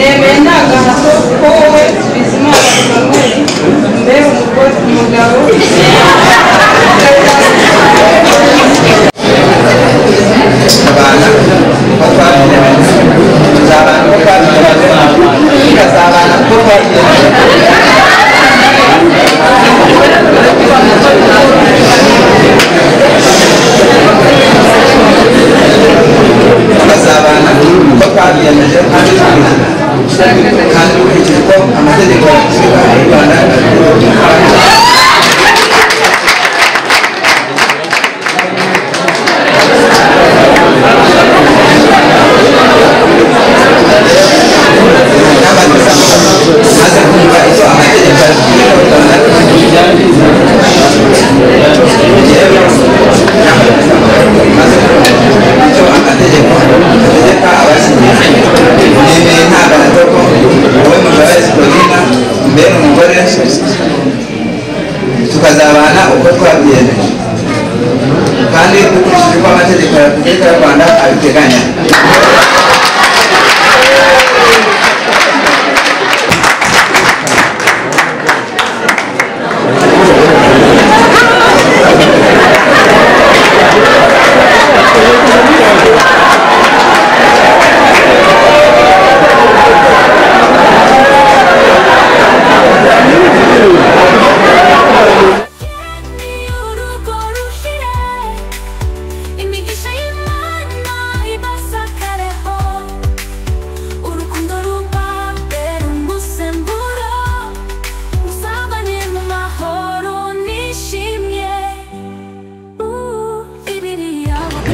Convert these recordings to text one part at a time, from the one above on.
nemeye ndagahato ko wowe Bizimana Emmanuel mbere umugore umugabo abana tukazabana uko twabyemeje kandi dukurikije uko amategeko ya Repubulika y'u Rwanda abiteganya.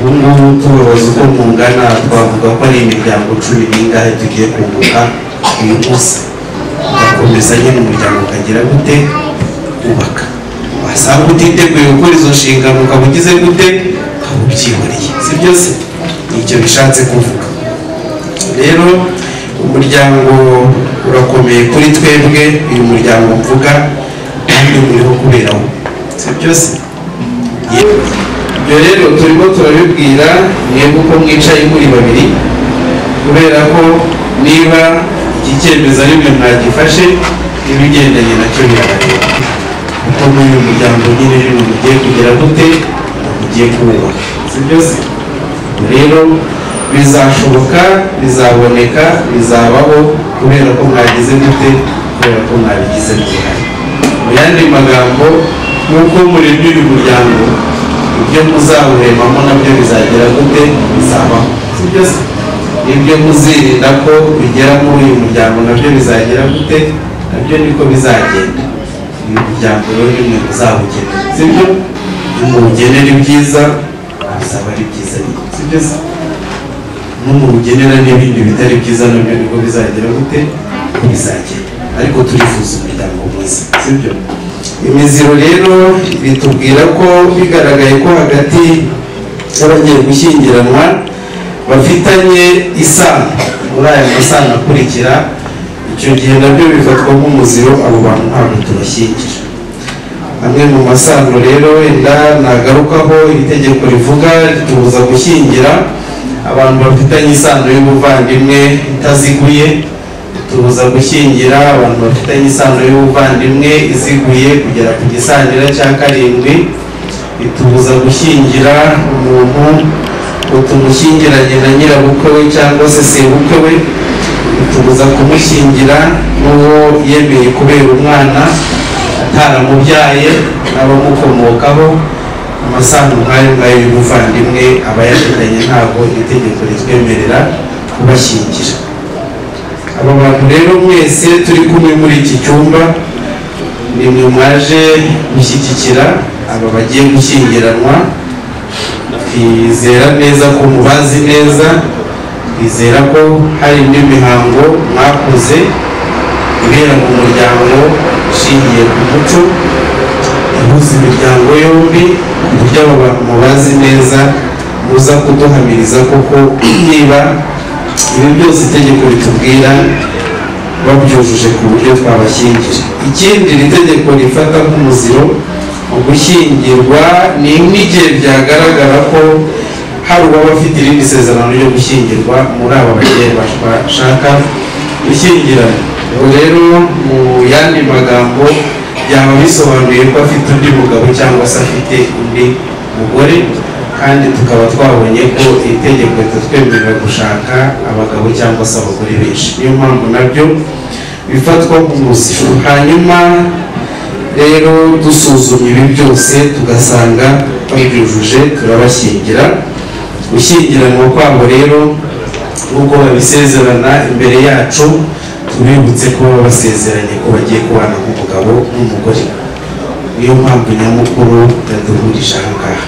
Ubu tubabaza uko mungana twavuga ko ari imiryango 10 n'ingahe tugiye kunguka uyu munsi. Bakomeza nyine umuryango ukagira gute ubaka. Wasanga utiteguye gukora izo nshingano ukabugize gute ubyihoreye. Si byose nicyo bishatse kuvuga. Rero umuryango urakomeye kuri twebwe, uyu muryango mvuga kandi uriho kuberaho. Si byose rero turimo turabibwira mwebwe uko mwicaye muri babiri, kubera ko niba iki cyemezo ari mwe mwagifashe ibigendanye nacyo birareba kuko muri uyu muryango nyine rero mugiye kugira gute mugiye kubaka. Si byose rero bizashoboka, bizaboneka, bizabaho kubera ko mwagize gute, kubera ko mwabigize uruhare. Mu yandi magambo nk'uko muri uyu muryango ibyo muzawuhemamo nabyo bizagera gute bizabaho. Si byose ibyo muzirinda ko bigera muri uyu muryango nabyo bizagera gute nabyo niko bizagenda. Uyu muryango rero nimwe muzawugenera. Si byo muwugenera ibyiza bizaba ari byiza. Si byose n'umugenera n'ibindi bitari byiza nabyo niko bizagera gute bizagenda. Ariko turifuza umuryango mwiza. Si byo imiziro rero bitubwira ko bigaragaye ko hagati y'abagiye gushyingiranwa bafitanye isano muri aya masano akurikira, icyo gihe nabyo bifatwa nk'umuziro, abo bantu ntabwo tubashyingira. Amwe mu masano rero wenda nagarukaho iri tegeko rivuga ritubuza gushyingira abantu bafitanye isano y'ubuvandimwe itaziguye, tubuza gushyingira abantu bafitanye isano y'ubuvandimwe iziguye kugera ku gisanira cya 7, itubuza gushyingira umuntu utumushyingiranye na nyirabukwe we cyangwa se sebukwe we, itubuza kumushyingira n'uwo yemeye kubera umwana ataramubyaye n'abamukomokaho. Amasano nk'ayo ngayo y'ubuvandimwe abayafitanye ntabwo itegeko ritwemerera kubashyingira. Aba bantu rero mwese turi kumwe muri iki cyumba nimwe mwaje gushyigikira aba bagiye gushyingiranwa. Twizera neza ko mubazi neza, twizera ko hari indi mihango mwakoze ibera mu muryango ishingiye ku muco ihuza imiryango yombi, ku buryo aba bantu mubazi neza muza kuduhamiriza koko niba ibi byose itegeko ritubwira babyujuje ku buryo twabashyingira. Ikindi iri tegeko rifata nk'umuziro mu gushyingirwa ni n'igihe byagaragara ko hari uwaba afite irindi sezerano ryo gushyingirwa muri aba bagiye bashaka gushyingirana. Rero mu yandi magambo byaba bisobanuye ko afite undi mugabo cyangwa se afite undi mugore, kandi tukaba twabonye ko itegeko ritatwemerera gushaka abagabo cyangwa se abagore benshi. Niyo mpamvu nabyo bifatwa nk'umuziro. Hanyuma rero dusuzumye ibi byose tugasanga babyujuje, turabashyingira. Gushyingiranwa kwabo rero nk'uko babisezerana imbere yacu, tubibutse ko baba basezeranye ko bagiye kubana nk'umugabo n'umugore. Niyo mpamvu nyamukuru yaduhurije aha ngaha,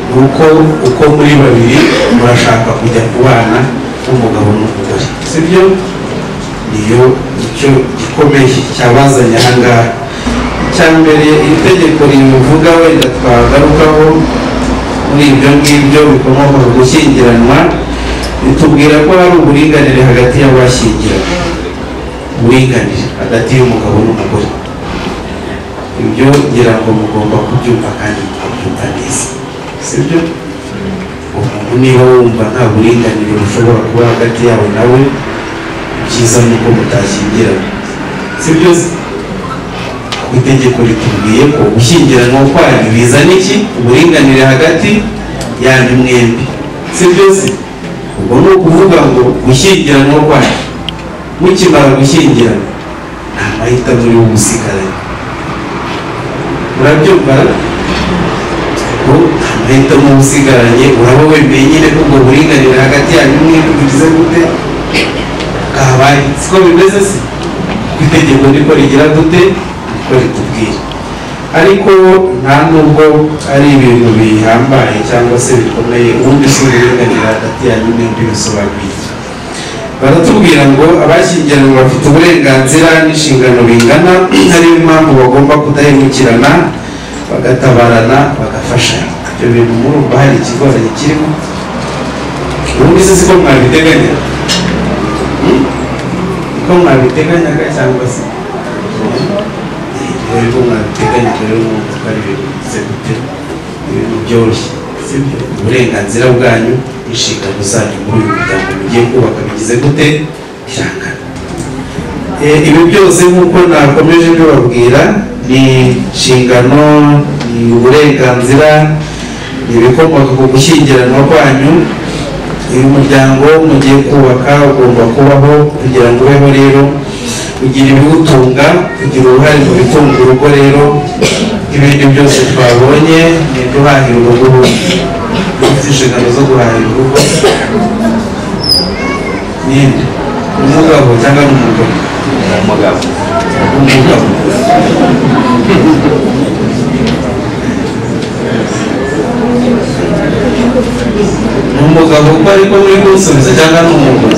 nuko uko muri babiri murashaka kujya kubana n'umugabo n'umugore, sibyo? Niyo icyo gikomeye cyabazanye aha ngaha. Icyambere itegeko rivuga wenda twagarukaho muri ibyo ngibyo bikomoka ku gushyingiranwa, bitubwira ko hari uburinganire hagati y'abashyingiranywe, uburinganire hagati y'umugabo n'umugore. Ibyo ngira ngo mugomba kubyumva kandi mukabyumva neza, sibyo? Umuntu niba wumva nta buringanire bushobora kuba hagati yawe nawe, byiza nuko mutashyingirana, sibyo? Itegeko ritubwiye ko gushyingiranwa kwanyu bizana iki? Uburinganire hagati yanyu mwembi, sibyo? Ubwo ni ukuvuga ngo gushyingiranwa kwanyu, mukimara gushyingirana nta mahitamo uri busigaranye. Murabyumva? Nta mahitamo usigaranye, uraba wemeye nyine ko ubwo buringanire hagati yanyu mwembi bugize gute? Kabaye. Siko bimeze se? Itegeko niko rigira gute? Ritubwira. Ariko nta nubwo ari ibintu bihambaye cyangwa se bikomeye, ubundi si uburinganire hagati yanyu mwembi bisobanuye. Baratubwira ngo abashyingiranywe bafite uburenganzira n'inshingano bingana, ariyo mpamvu bagomba kudahemukirana, bagatabarana, bagafashanya. Ibyo bintu murumva hari ikigoranye kirimo? Ubundi se siko mwabiteganya? Ko mwabiteganyaga cyangwa se rero mwabiteganya rero mwumva ko ari ibintu bigize gute? Ibintu byoroshye, sibyo? Uburenganzira bwanyu n'inshingano zanyu muri uyu muryango mugiye kubaka bigize gute? Birangana. Ibi byose nk'uko nakomeje mbibabwira, ni inshingano, ni uburenganzira, ni ibikomoka ku gushyingiranwa kwanyu. Uyu muryango mugiye kubaka ugomba kubaho kugira ngo ubeho. Rero kugira ibiwutunga, kugira uruhare mu bitunga urugo. Rero ibindi byose twabonye ni guhahira urugo. Ufite inshingano zo guhahira urugo ninde? Umugabo cyangwa n'umugore? Umugabo. Umugabo ko ariko muri gusubiza cyangwa n'umugore?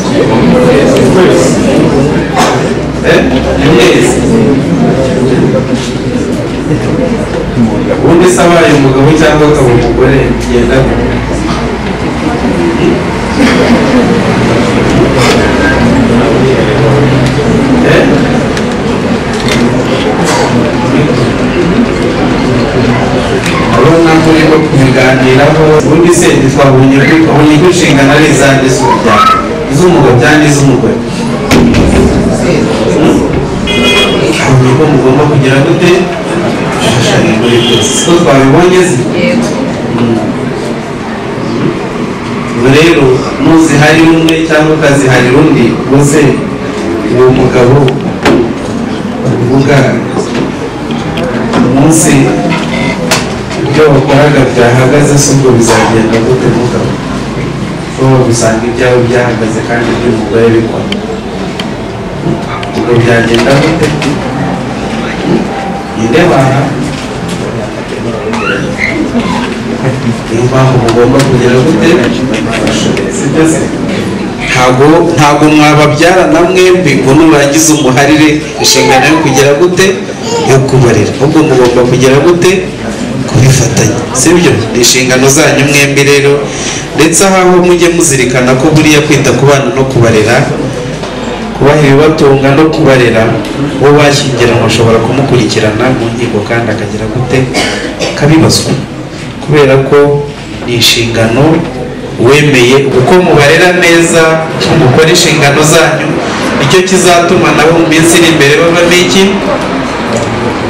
Mwese ubundi se abaye umugabo cyangwa akaba umugore bigenda urabona turimo kubiganiraho. Ubundi se twabonye ko inshingano ari izande z'umuryango, iz'umugabo cyangwa iz'umugore? Abonye ko mugomba kugira gute? Gushashanya muri byose, siko twabibonye se? Rero nuzihari umwe cyangwa ukaziharira undi, bose uwo mugabo uvuga umunsi ibyo wakoraga byahagaze, si ubwo bizagenda gute mugabo? Ushobora gusanga ibyawe byahagaze kandi iby'umugore bikora, ubwo byagenda gute? Indebana. Niyo mpamvu mugomba kugira gute? Sibyo se? Ntabwo mwababyarana mwembi ngo nurangiza umuharire inshingano yo kugira gute? Yo kubarera. Ahubwo mugomba kugira gute? Kubifatanya, sibyo? Ni inshingano zanyu mwembi rero, ndetse aho mujye muzirikana ko buriya kwita ku bana no kubarera, kubaha ibibatunga no kubarera, uwo bashyingiranywe ashobora kumukurikirana mu nkiko kandi akagira gute? Akabibazwa, kubera ko ni inshingano wemeye uko mubarera neza, mukora inshingano zanyu icyo kizatuma nabo mu minsi iri imbere bavamo iki,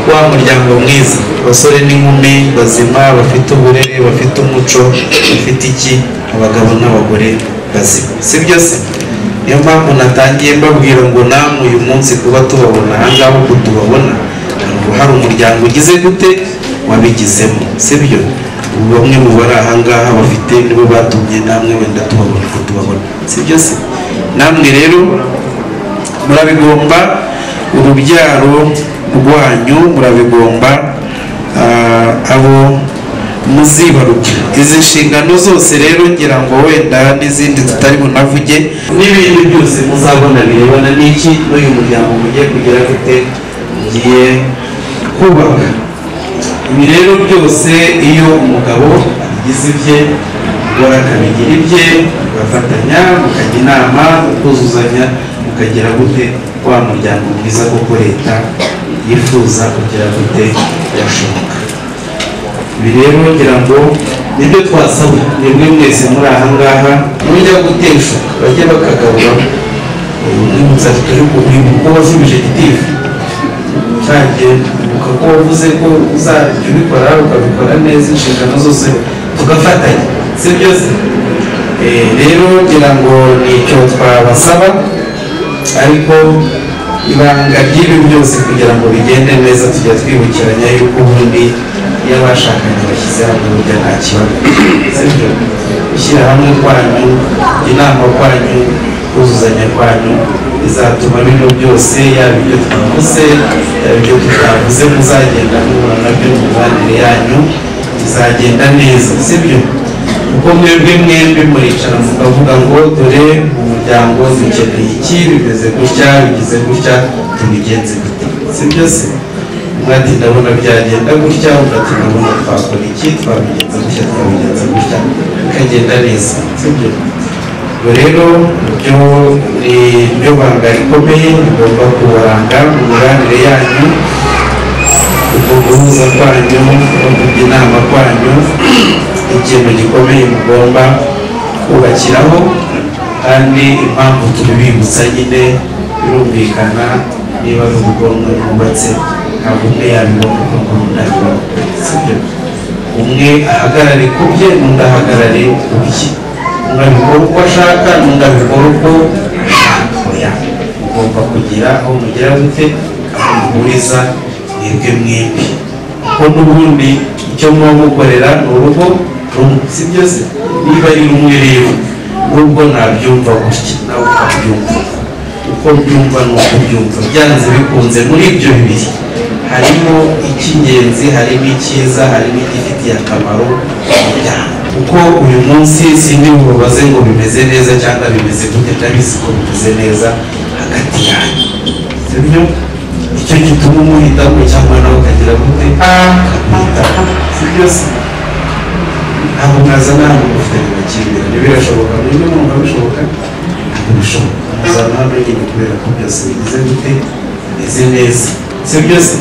wa muryango mwiza, abasore n'inkumi bazima bafite uburere, bafite umuco, bafite iki, abagabo n'abagore bazima, si byo se? Niyo mpamvu natangiye mbabwira ngo namwe uyu munsi kuba tubabona ahangaha uko tubabona, hari umuryango ugize gute wabigizemo, si byo? Ubu bamwe mu bari ahangaha bafite nibo batumye namwe wenda tubabona uko tubabona, si byo se? Namwe rero murabigomba, urubyaro rwanyu murabigomba, abo muzibaruka. Izi nshingano zose rero ngira ngo wenda n'izindi tutari bunavuge, n'ibindi byose muzabona birebana n'iki, n'uyu muryango mugiye kugira gute, mugiye kubaka. Ibi rero byose iyo umugabo abigize ibye, umugore akabigira ibye, mugafatanya, mukajya inama, mukuzuzanya, mukagira gute wa muryango mwiza koko leta yifuza kugira gute yashoboka. Ibi rero ngira ngo nibyo twasaba mwebwe mwese muri ahangaha, mujya gutesha bajye bakagabura umwibutsa turi kubibuka wazubije gitifu cyanjye, ubuka ko wavuze ko uzajya ubikora ukabikora neza, inshingano zose tugafatanya, si byose? Rero ngira ngo nicyo twabasaba, ariko ibanga ry'ibi byose kugira ngo bigende neza tujya twibukiranya yuko ubundi iyo abashakanye bashyize hamwe burya nta kibazo, si byo? Gushyira hamwe kwanyu, inama kwanyu, kuzuzanya kwanyu bizatuma bino byose, yaba ibyo twavuze yaba ibyo tutavuze, muzagenda muhura nabyo mu mibanire yanyu bizagenda neza, si byo? Kuko mwebwe mwembi muricara mukavuga ngo dore mu muryango dukeneye iki, bimeze gutya, bigize gutya, tubigenze gute, si byo se? Mwati ndabona byagenda gutya, ugati ndabona twakora iki, twabigenza gutya, twabigenza gutya, bikagenda neza, si byo? Ubwo rero byo ni byo banga rikomeye bigomba kubaranga mu mibanire yanyu, ubwo guhuza kwanyu no kujya inama kwanyu, ikintu gikomeye mugomba kubakiraho. Kandi impamvu tubibibutsa nyine birumvikana, niba ari urugo rumwe rwubatse ntabwo umwe yabibona uko undi abibona, si byo? Umwe ahagarare ku bye, n'undi ahagarare ku bye, umwe abikora uko ashaka, n'undi abikora uko ashaka. Oya, ugomba kugira aho mugera gute, aho muhuriza mwebwe mwembi, kuko n'ubundi icyo muba mukorera ni urugo rumwe, si byo se? Niba ari rumwe rero, nubwo nabyumva gutya nawe ukabyumva, uko byumva ni uko byumva, byanze bikunze muri ibyo bibiri harimo icy'ingenzi, harimo icyiza, harimo igifitiye akamaro umuryango. Kuko uyu munsi sindi bubaze ngo bimeze neza cyangwa bimeze gute, ndabizi ko bimeze neza hagati yanyu, si byo? Icyo gituma umuhitamo cyangwa nawe ukagira gute ukamwitaho, si byo se? Ntabwo mwazana hano mufitanye amakimbirane, birashoboka? Mwebwe mwumva bishoboka? Ntabwo bishoboka. Mwazana hano nyine kubera ko byose bigize gute, bimeze neza, si byo se?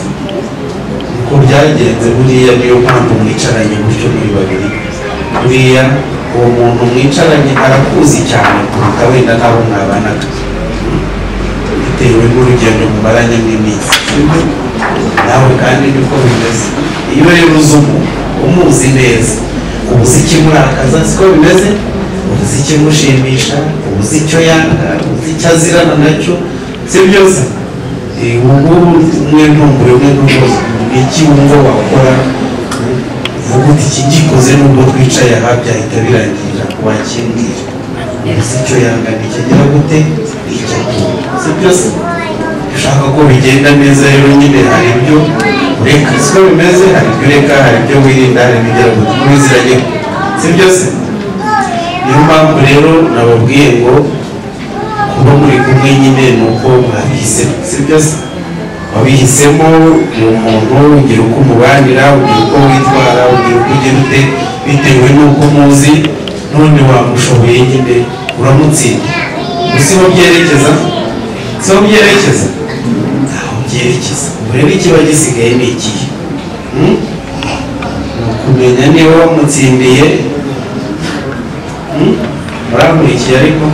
Uko byagenze buriya, niyo mpamvu mwicaranye gutyo muri babiri. Buriya uwo muntu mwicaranye arakuzi cyane kuruta wenda n'abo mwabanaga, bitewe n'urugendo mumaranyemo iminsi, nawe kandi niko bimeze. Iyo rero uzi umuzi neza, ubuze ikimurakaza, siko bimeze? Ubuze ikimushimisha, ubuze icyo yanga, ubuze icyo azirana nacyo, si byose? Ubu umwe ntunguye, umwe ntunguye, ni iki wumva wakora vuga uti iki gikoze nubwo twicaye aha byahita birangira, wakimbwira? Ubuze icyo yanga ntikigera gute, icyo si byose? Ushaka ko bigenda neza rero nyine hari ibyo ureka, siko bimeze? Hari ibyo ureka, hari ibyo wirinda, hari ibigera gute kubiziranye, si byose? Niyo mpamvu rero nababwiye ngo kuba muri kumwe nyine ni uko mwabihisemo, si byose? Wabihisemo ni umuntu, ugira uko umubanira, ugira uko witwara, ugira uko ugira ute, bitewe n'uko muzi, none wamushoboye nyine uramutsinda. Gusa aho byerekeza, si aho byerekeza? Aho byerekeza. Ubwo rero ikiba gisigaye ni ikihe? Ni ukumenya niba wamutsindiye, muramurikiye ariko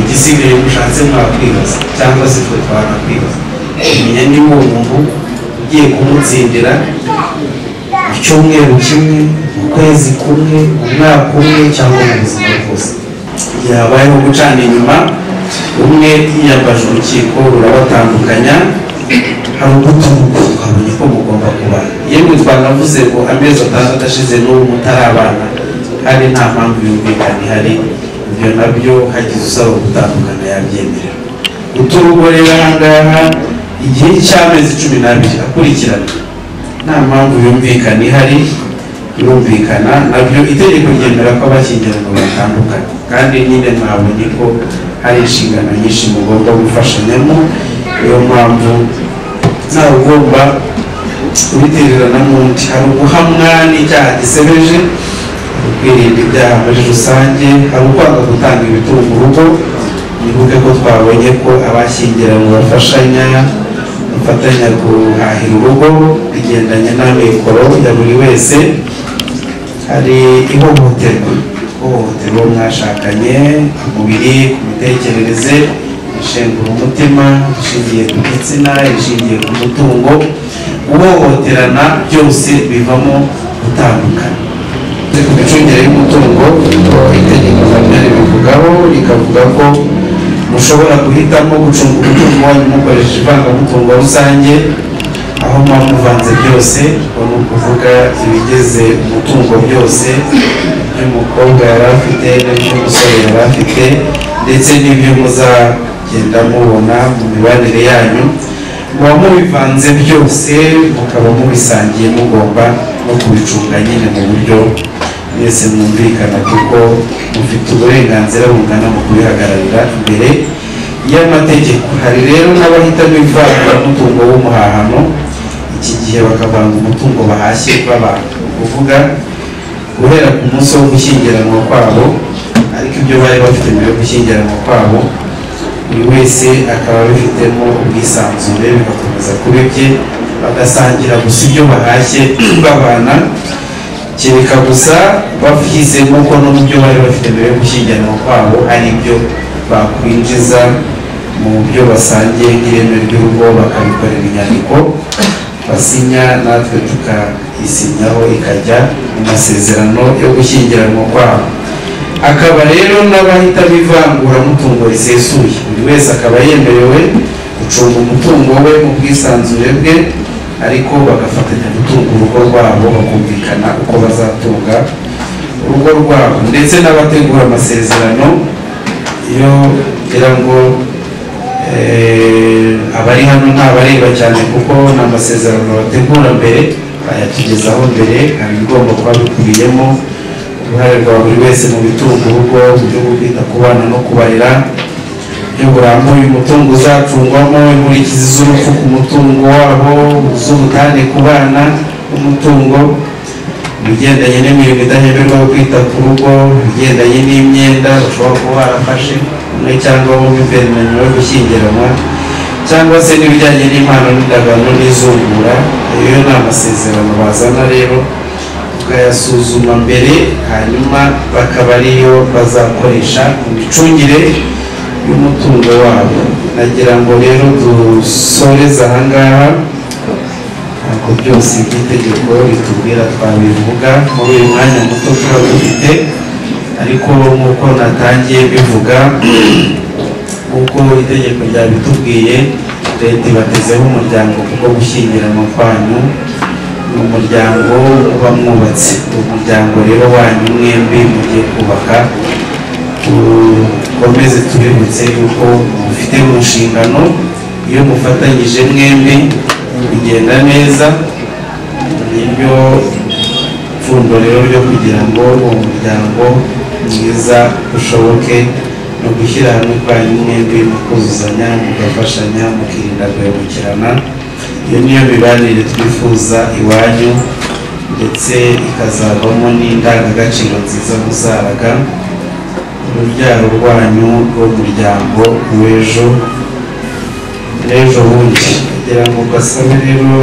igisigaye mushatse mwakwibaza cyangwa se twe twanakwibaza kumenya niba uwo muntu ugiye kumutsindira mu cyumweru kimwe, mu kwezi kumwe, mu mwaka umwe cyangwa mu buzima bwose. Yabayeho gucana inyuma, umwe yiyambaje urukiko rurabatandukanya, hari ugutunguka ukabonye ko mugomba kubana. Yemwe twanavuze ngo amezi 6 ashize n'ubu mutarabana, hari nta mpamvu yumvikana ihari, ibyo nabyo hagize usaba gutandukana yabyemerera. Uturugo rero ahangaha igihe cy'amezi 12 akurikirana, nta mpamvu yumvikana ihari, yumvikana nabyo itegeko ryemera ko abashyingiranywe batandukana, kandi nyine mwabonye ko hari inshingano nyinshi mugomba gufashanyamo. Niyo mpamvu ntawe ugomba kubitererana n'undi. Hari uguhamwa n'icyaha gisebeje, kwirinda ibyaha muri rusange, hari ukwanga gutanga ibitunga urugo. Nibuke ko twabonye ko abashyingiranywe bafatanya guhahira urugo bigendanye n'amikoro ya buri wese. Hari ihohoterwa mwashakanye ku mubiri, ku mitekerereze, ishengura umutima, ishingiye ku gitsina, ishingiye ku mutungo. Guhohoterana byose bivamo gutandukana. Ku micungire y'umutungo itegeko namwe ribivugaho, rikavuga ko mushobora guhitamo gucunga umutungo wanyu mukoresheje ivangamutungo rusange, aho muba muvanze byose, ni ukuvuga ibigize umutungo byose, n'umukobwa yari afite n'umusore yari afite, ndetse n'ibyo muzagenda mubona mu mibanire yanyu, muba mubivanze byose, mukaba mubisangiye, mugomba no kubicunga nyine mu buryo mwese mwumvikana, kuko mufite uburenganzira bungana mu kubihagararira imbere y'amategeko. Hari rero n'abahitamo ivangamutungo w'umuhahano, iki gihe bakavanga umutungo bahashye b'abantu, kuvuga guhera ku munsi wo gushyingiranwa kwabo, ariko ibyo bari bafite mbere yo gushyingiranwa kwabo buri wese akaba abifitemo ubwisanzure, bigakomeza kuba bye, bagasangira gusa ibyo bahashye babana, kereka gusa bahisemo ko no mu byo bari bafite mbere yo gushyingiranwa kwabo hari ibyo bakwinjiza mu byo basangiye nk'ireme ry'urugo, bakabikorera inyandiko basinya, natwe tukayisinyaho ikajya mu masezerano yo gushyingiranwa kwabo. Akaba rero n'abahitamo ivanguramutungo risesuye, buri wese akaba yemerewe gucunga umutungo we mu bwisanzure bwe, ariko bagafatanya gutunga urugo rwabo, bakumvikana uko bazatunga urugo rwabo. Ndetse n'abategura amasezerano, iyo ngira ngo abari hano ntabareba cyane kuko ni amasezerano bategura mbere, bayatugezaho mbere, hari ibigomba kuba bikubiyemo uruhare rwa buri wese mu bitunga urugo, uburyo bwo kwita ku bana no kubarera, iyo burambuye umutungo uzacungwamo, inkurikizi z'urupfu ku mutungo wabo, z'ubutane ku bana n'umutungo, ibigendanye n'imirimo idahemerwa yo kwita ku rugo, ibigendanye n'imyenda bashobora kuba barafashe umwe cyangwa bombi mbere na nyuma yo gushyingiranwa, cyangwa se n'ibijyanye n'impano n'indagano n'izungura. Iyo ni amasezerano bazana rero tukayasuzuma mbere, hanyuma bakaba ariyo bazakoresha mu micungire y'umutungo wabo. Nagira ngo rero dusoreze ahangaha, ntabwo byose iby'itegeko ritubwira twabivuga muri uyu mwanya muto tuba dufite, ariko nk'uko natangiye bivuga, nk'uko itegeko ryabitubwiye, leta ibatezeho umuryango kuko gushyingiranwa kwanyu ni umuryango uba mwubatse. Umuryango rero wanyu mwembi mugiye kubaka, dukomeze tubibutse yuko mufite mu nshingano, iyo mufatanyije mwembi bigenda neza. Niryo pfundo rero ryo kugira ngo uwo muryango mwiza ushoboke, no gushyira hamwe kwanyu mwembi, mukuzuzanya, mugafashanya, mukirinda guhemukirana. Iyo niyo mibanire twifuza iwanyu, ndetse ikazavamo n'indangagaciro nziza muzaraga urubyaro rwanyu rw'umuryango w'ejo bundi. Kugira ngo gasabe rero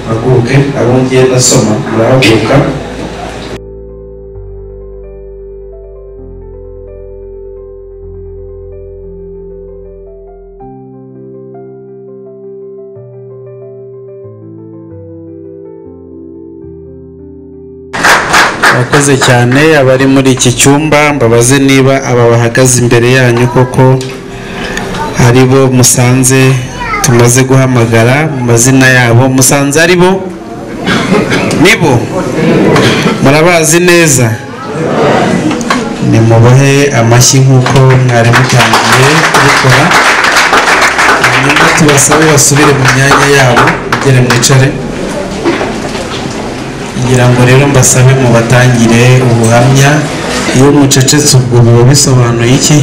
haguruke, abo ngiye ndasoma murahaguruka. murakoze cyane abari muri iki cyumba mbabaze niba aba bahagaze imbere yanyu koko ari bo musanze tumaze guhamagara mu mazina yabo musanze ari bo nibo murabazi neza nimubahe amashyi nk'uko mwari mutangiye kubikora nyuma tubasabe basubire mu myanya yabo mugere mwicare kugira ngo rero mbasabe mu batangire ubuhamya iyo mucecetse ubwo biba bisobanuye iki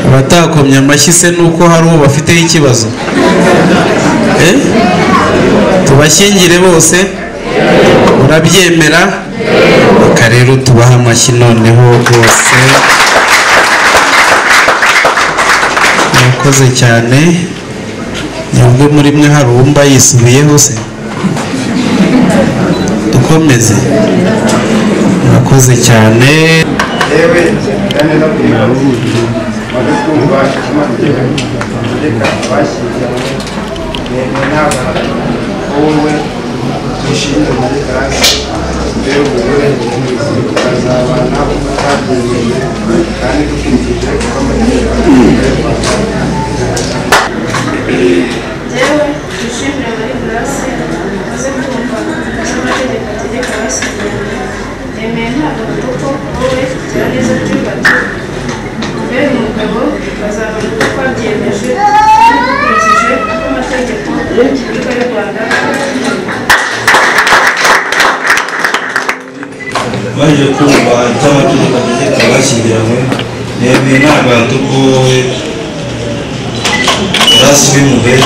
abatakomye amashyi se nuko hari uwo bafiteho ikibazo tubashyingire bose urabyemera reka rero tubahe amashyi noneho rwose murakoze cyane nyabwo muri mwe hari uwumva yisubiyeho se dukomeze murakoze cyane yewe kandi no kwibuka kumva amategeko abashyingiranywe ntabwo wowe wishimye muri karasi mbere umugore ukazabana utabyemeye kandi dukurikije uko amategeko yewe wishimire muri karasi maze kumva amategeko ategeka abashyingiranywe yemeye ntabwo kuko wowe gerageza byubaka mbere umugabo ukazabana uko twabyemeje dukurikije uko amategeko y'Igihugu y'u Rwanda baje kumva icyo amategeko ategeka abashyingiranywe yemeye ntabwo ko wowe urasi w'imuhe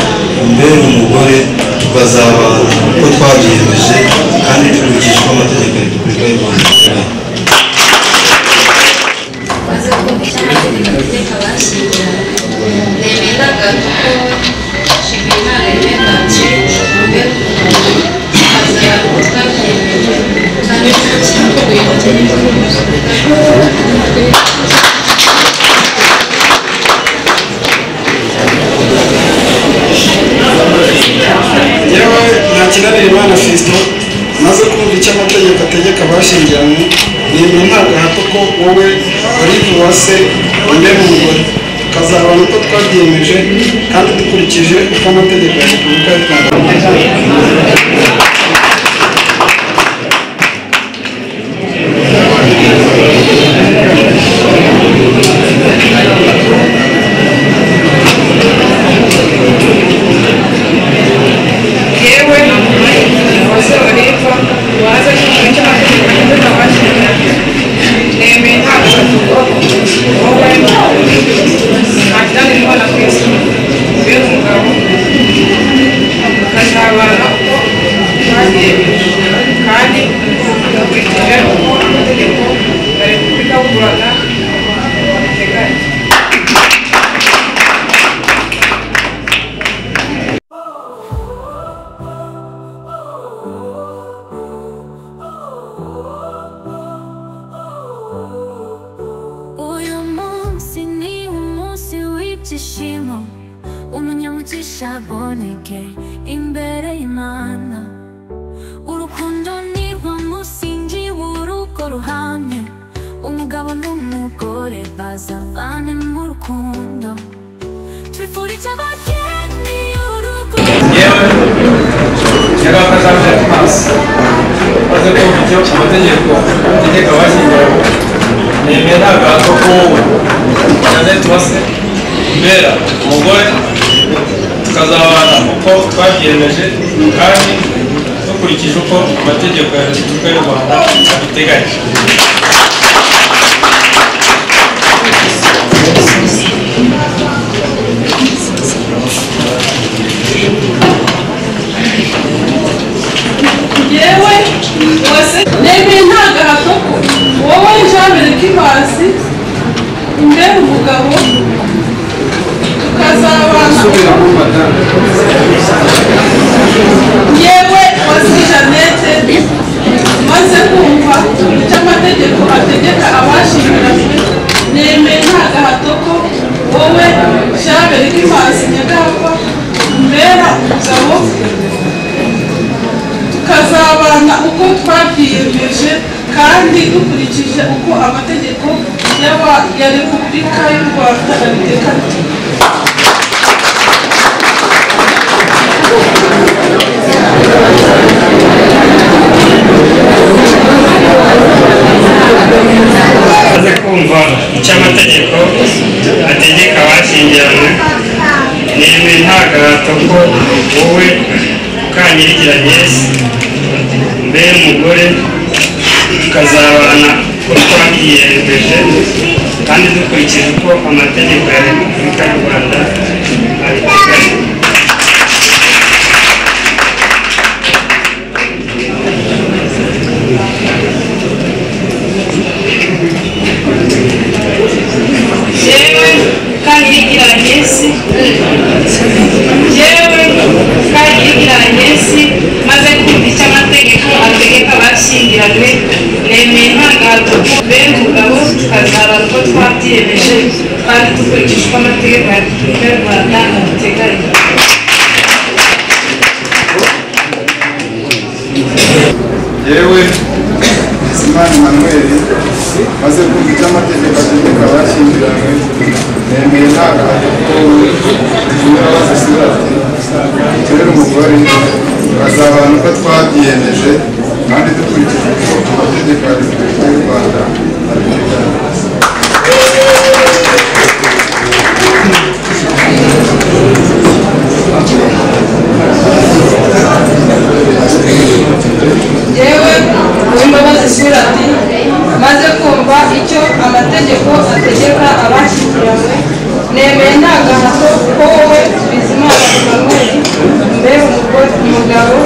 mbere umugore tukazabana uko twabyemeje kandi dukurikije uko amategeko y'Igihugu y'u Rwanda maze kumva icyo amategeko ategeka abashyingiranywe nemendaga kuko nshimiye Imana yemeye mbere tukazabana uko twabyemeje kandi dukurikije uko amategeko yewe ntakinanira Imana Fiston maze kumva icyo amategeko ategeka abashyingiranywe nemeye nta gahato ko wowe Olive Uwase wambere umugore tukazabana uko twabyemeje kandi dukurikije uko amategeko ya Repubulika y'u Rwanda yewe wase Oliva waza kumva icyo amategeko ategeka abashyingiranywe nemeye ntabwo wowe ntakinanira Imana Kristo mbere umugabo ukazabana uko twabyemeje kandi dukurikije uko amategeko ya Repubulika y'u Rwanda ateganya. uyu munsi ni umunsi w'ibyishimo umunyamugisha aboneke imbere y'Imana urukundo nirwo musingi w'urugo ruhamye umugabo n'umugore bazabane mu rukundo twifurije abageni urugo yewe cyangwa akazaje hasi maze kumva icyo amategeko ategeka abashyingiranywe nemeye nta gahato ko wowe Jeannette Uwase mbera umugore tukazabana uko twabyemeje kandi dukurikije uko amategeko ya Repubulika y'u Rwanda abiteganya. yewe wase nemeye nta gahato ko wowe Jean Kibasi imbere umugabo tukazabana yewe wase Jeannette maze kumva icyo amategeko ategeka abashyingiranywe nemeye nta gahato ko wowe Jean Kibasi nyagahakwa umugabo tukazabana uko twabyiyemeje kandi dukurikije uko amategeko ya Repubulika y'u Rwanda abiteganya. Maze kumva icyo amategeko ategeka abashyingiranywe, nemeye nta gahato ko wowe Kanyirigira Agnes mbere umugore tukazabana uko twabyiyemeje kandi dukurikije uko amategeko ya Repubulika y'u Rwanda abiteganya. Jewe Kanyirigira Agnes maze kumva icyo amategeko ategeka abashyingiranywe, nemeye nta gahato ko bene umugabo tukazabana uko twabyiyemeje kandi dukurikije uko amategeko ya Repubulika y'u Rwanda abiteganya. yewe Bizimana Emmanuel maze kumva icyo amategeko ategeka abashyingiranywe, nemeye nta gahato ko Uwimbabazi Sirati mbere umugore tukazabana uko twabyiyemeje kandi dukurikije uko amategeko ya Repubulika y'u Rwanda abiteganya. yewe Uwimbabazi Sirati maze kumva icyo amategeko ategeka abashyingiranywe, nemeye nta gahato ko wowe Bizimana Emmanuel mbere umugabo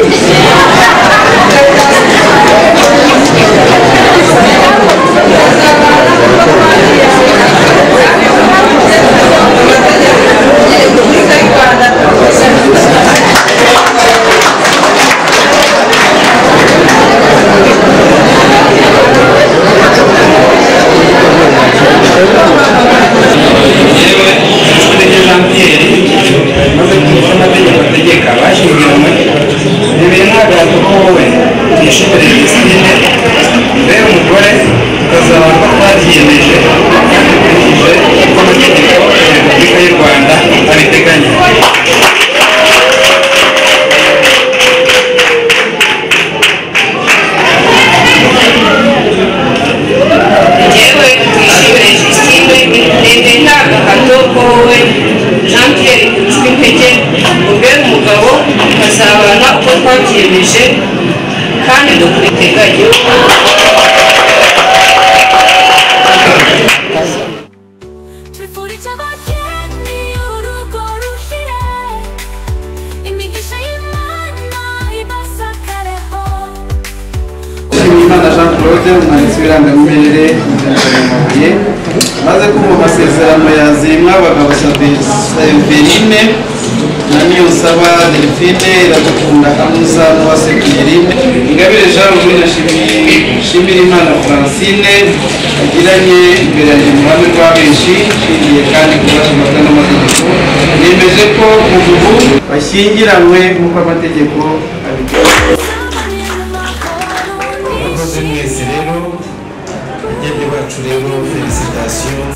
kandi dukurikije Imana Jean Claude umwanditsi w'irangamimerere Amabuye maze kumva amasezerano yazimwa abagabo Severine na Niyonsaba Delphine, Iradukunda Amuza n'Uwase Pierine, Ingabire Jean Louis na Shimirimana Francine agiranye imbere ya Muhammed rwa benshi nshingiye kandi kubashimwa n'amategeko, nemeje ko ubu bashyingiranywe nk'uko amategeko abiteganya. Mwese rero bageni bacu rero, felicitation.